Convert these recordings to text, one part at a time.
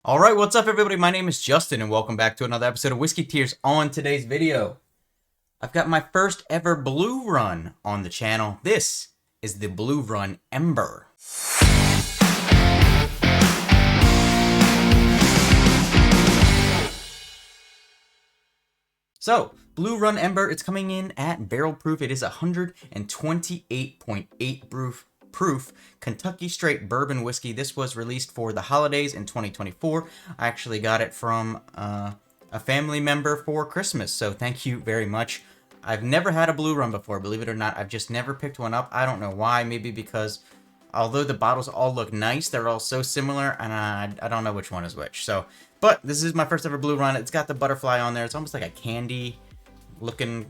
Alright, what's up everybody? My name is Justin and welcome back to another episode of Whiskey Tears. On today's video, I've got my first ever blue run on the channel. This is the Blue Run Ember. So, Blue Run Ember, it's coming in at barrel proof. It is 128.8 proof Kentucky straight bourbon whiskey. This was released for the holidays in 2024. I actually got it from a family member for Christmas, so thank you very much. I've never had a blue run before, believe it or not. I've just never picked one up. I don't know why. Maybe because although the bottles all look nice, they're all so similar, and I don't know which one is which. So, but this is my first ever blue run. It's got the butterfly on there. It's almost like a candy looking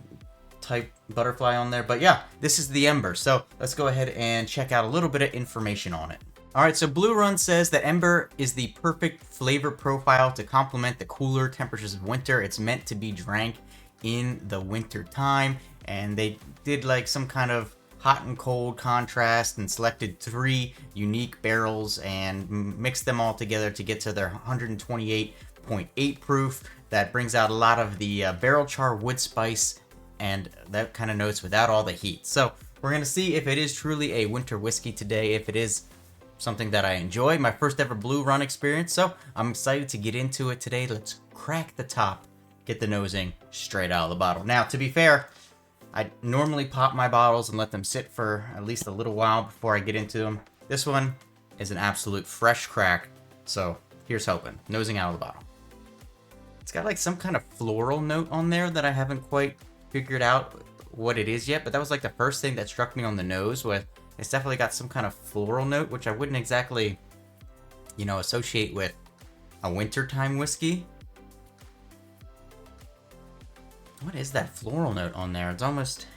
type butterfly on there. But yeah, this is the Ember. So let's go ahead and check out a little bit of information on it. Alright, so Blue Run says that Ember is the perfect flavor profile to complement the cooler temperatures of winter. It's meant to be drank in the winter time, and they did like some kind of hot and cold contrast and selected 3 unique barrels and mixed them all together to get to their 128.8 proof. That brings out a lot of the barrel char, wood spice, and that kind of notes without all the heat. So we're going to see if it is truly a winter whiskey today, if it is something that I enjoy. My first ever blue run experience, so I'm excited to get into it today. Let's crack the top, get the nosing straight out of the bottle. Now, to be fair, I normally pop my bottles and let them sit for at least a little while before I get into them. This one is an absolute fresh crack, so here's hoping. Nosing out of the bottle. It's got like some kind of floral note on there that I haven't quite figured out what it is yet, but that was like the first thing that struck me on the nose. With it's definitely got some kind of floral note, which I wouldn't exactly, associate with a wintertime whiskey. What is that floral note on there? It's almost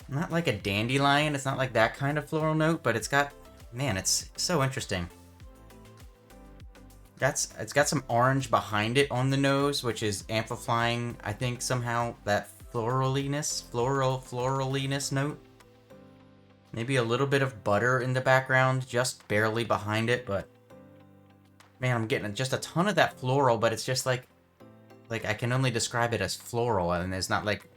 not like a dandelion. It's not like that kind of floral note, but it's got, man, it's so interesting. It's got some orange behind it on the nose, which is amplifying, I think, somehow that floraliness note. Maybe a little bit of butter in the background, just barely behind it, but man, I'm getting just a ton of that floral, but it's just like I can only describe it as floral, and it's not like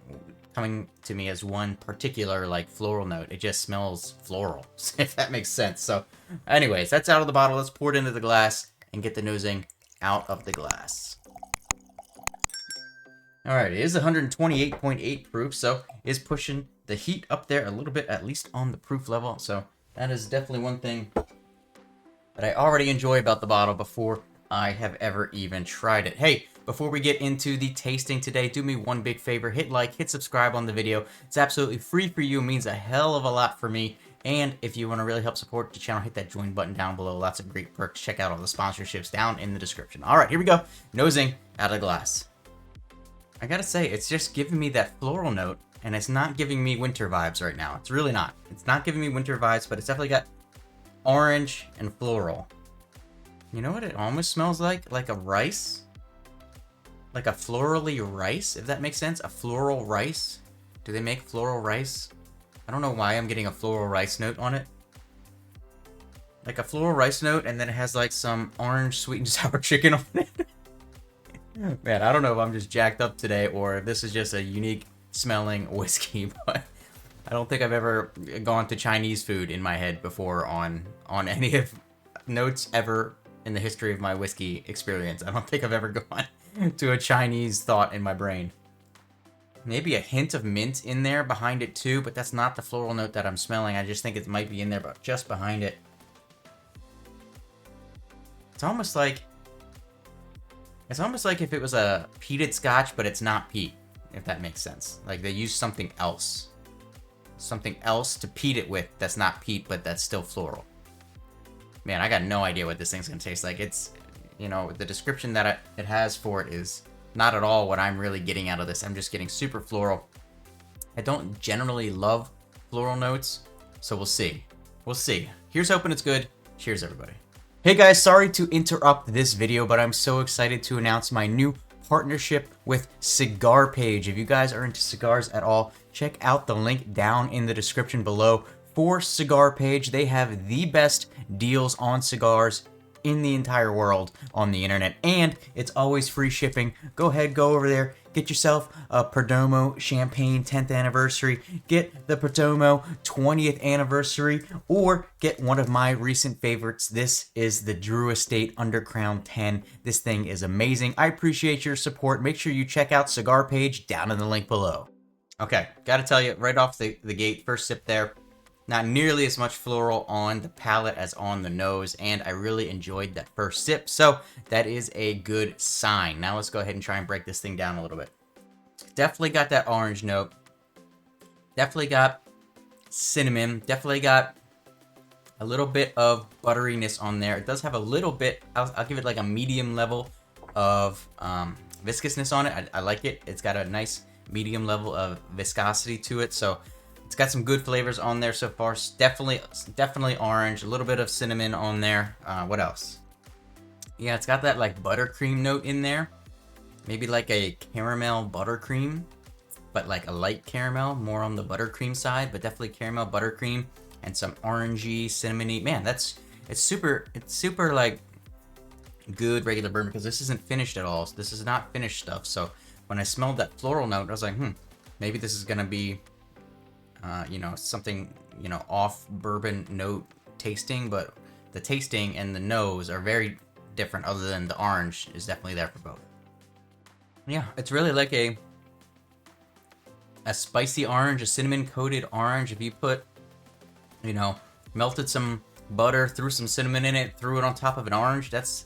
coming to me as one particular like floral note. It just smells floral, if that makes sense. So anyways, that's out of the bottle. Let's pour it into the glass and get the nosing out of the glass. Alright, it is 128.8 proof, so is pushing the heat up there a little bit, at least on the proof level. So that is definitely one thing that I already enjoy about the bottle before I have ever even tried it. Hey, before we get into the tasting today, do me one big favor. Hit like, hit subscribe on the video. It's absolutely free for you. It means a hell of a lot for me. And if you want to really help support the channel, hit that join button down below. Lots of great perks. Check out all the sponsorships down in the description. All right, here we go. Nosing out of the glass. I gotta say, it's just giving me that floral note, and it's not giving me winter vibes right now. It's really not. It's not giving me winter vibes, but it's definitely got orange and floral. You know what it almost smells like? Like a rice? Like a florally rice, if that makes sense. A floral rice. Do they make floral rice? I don't know why I'm getting a floral rice note on it. Like a floral rice note, and then it has like some orange sweet and sour chicken on it. Man, I don't know if I'm just jacked up today or if this is just a unique smelling whiskey, but I don't think I've ever gone to Chinese food in my head before on any of notes ever in the history of my whiskey experience. I don't think I've ever gone to a Chinese thought in my brain. Maybe a hint of mint in there behind it too, but that's not the floral note that I'm smelling. I just think it might be in there, but just behind it. It's almost like if it was a peated Scotch, but it's not peat, if that makes sense. Like they used something else to peat it with that's not peat, but that's still floral. Man, I got no idea what this thing's gonna taste like. It's, the description that it has for it is not at all what I'm really getting out of this. I'm just getting super floral. I don't generally love floral notes, so we'll see. We'll see. Here's hoping it's good. Cheers, everybody. Hey guys, sorry to interrupt this video, but I'm so excited to announce my new partnership with Cigar Page. If you guys are into cigars at all, check out the link down in the description below. For Cigar Page, they have the best deals on cigars in the entire world on the internet, and it's always free shipping. Go ahead, go over there, get yourself a Perdomo Champagne 10th anniversary, get the Perdomo 20th anniversary, or get one of my recent favorites. This is the Drew Estate Undercrown 10. This thing is amazing. I appreciate your support. Make sure you check out Cigar Page down in the link below. Okay, gotta tell you, right off the gate, first sip there, not nearly as much floral on the palate as on the nose, and I really enjoyed that first sip, so that is a good sign. Now let's go ahead and try and break this thing down a little bit. Definitely got that orange note. Definitely got cinnamon. Definitely got a little bit of butteriness on there. It does have a little bit, I'll give it like a medium level of viscousness on it. I like it. It's got a nice medium level of viscosity to it, so it's got some good flavors on there so far. Definitely orange, a little bit of cinnamon on there. What else? Yeah, it's got that like buttercream note in there. Maybe like a caramel buttercream, but like a light caramel, more on the buttercream side, but definitely caramel buttercream and some orangey, cinnamony. Man, it's super like good regular bourbon, because this isn't finished at all. This is not finished stuff. So when I smelled that floral note, I was like, maybe this is gonna be something, off bourbon note tasting, but the tasting and the nose are very different, other than the orange is definitely there for both. Yeah, it's really like a spicy orange, a cinnamon coated orange. If you put, melted some butter, threw some cinnamon in it, threw it on top of an orange, that's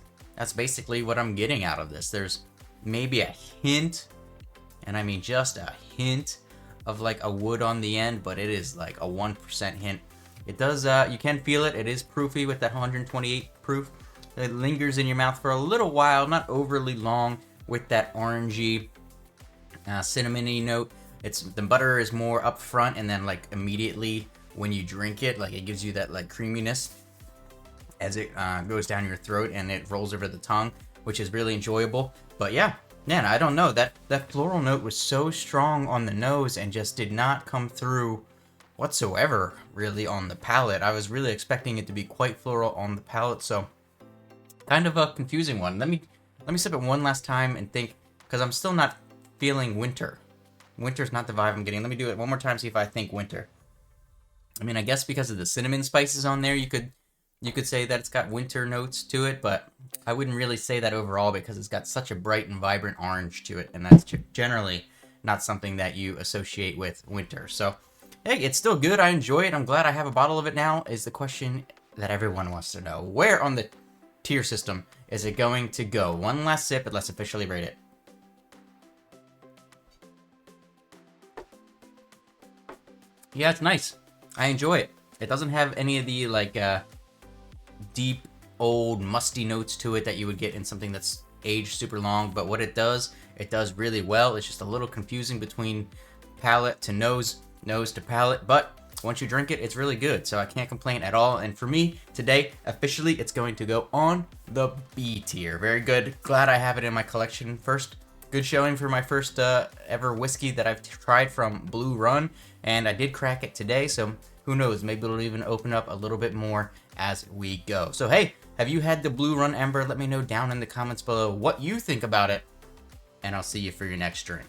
basically what I'm getting out of this. There's maybe a hint, and I mean just a hint, of like a wood on the end, but it is like a 1% hint. It does, you can feel it. It is proofy with that 128 proof. It lingers in your mouth for a little while, not overly long, with that orangey, cinnamony note. The butter is more up front, and then like immediately when you drink it, like it gives you that like creaminess as it goes down your throat and it rolls over the tongue, which is really enjoyable. But yeah, man, I don't know, that floral note was so strong on the nose and just did not come through whatsoever really on the palate. I was really expecting it to be quite floral on the palate, so kind of a confusing one. Let me sip it one last time and think, because I'm still not feeling winter. Winter's not the vibe I'm getting. Let me do it one more time, see if I think winter. I mean, I guess because of the cinnamon spices on there, you could say that it's got winter notes to it, but I wouldn't really say that overall, because it's got such a bright and vibrant orange to it, and that's generally not something that you associate with winter. So, hey, it's still good. I enjoy it. I'm glad I have a bottle of it now, is the question that everyone wants to know. Where on the tier system is it going to go? One last sip, and let's officially rate it. Yeah, it's nice. I enjoy it. It doesn't have any of the, like, deep, old, musty notes to it that you would get in something that's aged super long, but what it does really well. It's just a little confusing between palate to nose to palate, but once you drink it, it's really good, so I can't complain at all. And for me, today, officially, it's going to go on the B tier. Very good. Glad I have it in my collection. First good showing for my first ever whiskey that I've tried from Blue Run, and I did crack it today, so who knows, maybe it'll even open up a little bit more as we go. So hey, have you had the Blue Run Ember? Let me know down in the comments below what you think about it, and I'll see you for your next drink.